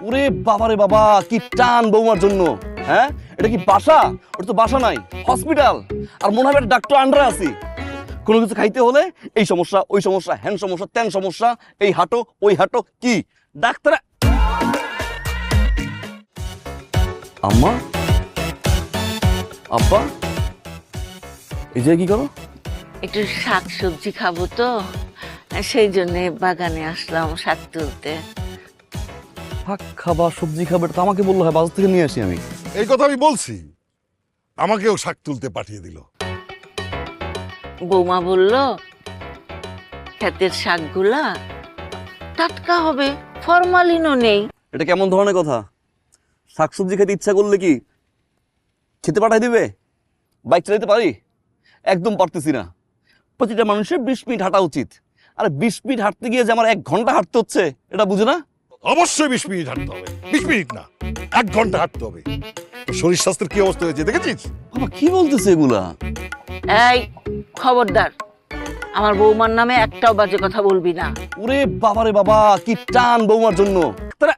ওরে বাবা রে বাবা, কি টান বৌমার জন্য। হ্যাঁ, এটা কি বাসা? ওটা তো বাসা নাই, হসপিটাল। আর মনে হয় একটা ডাক্তার আন্ডারে আছি। কোনো কিছু খাইতে হলে এই সমস্যা, ওই সমস্যা, হ্যান সমস্যা, ত্যান সমস্যা, এই হাঁটো ওই হাঁটো, কি ডাক্তার। আম্মা, আব্বা, এই যে কি করো? একটু শাক সবজি খাবো তো, সেই জন্য বাগানে আসলাম শাক তুলতে। শাক খাবা, সবজি খাবে, এটা তো আমাকে বললো হয়, বাজার থেকে নিয়ে আসি আমি। এই কথা আমি বলছি, আমাকেও শাক তুলতে পাঠিয়ে দিল। বৌমা বলল ক্ষেতের শাকগুলা টাটকা হবে, ফরমালিনও নেই। এটা কেমন ধরনের কথা? শাকসবজি খেতে ইচ্ছা করলে কি খেতে পাঠাই দিবে? বাইক চালাতে পারি? একদম পারতেছি না। প্রতিটা মানুষের 20 মিনিট হাঁটা উচিত। আর 20 মিনিট হাঁটতে গিয়ে যে আমার 1 ঘন্টা হাঁটতে হচ্ছে, এটা বুঝে না? অবশ্যই 20 মিনিট হাঁটতে হবে। 20 মিনিট না, 1 ঘন্টা হাঁটতে হবে। তোর শরীর স্বাস্থ্যের কি অবস্থা হয়েছে দেখেছিস? বাবা কি বলতেছে এগুলা? এই খবরদার, আমার বৌমার নামে একটাও বাজে কথা বলবি না। ওরে বাবা রে বাবা, কি টান বৌমার জন্য। তারা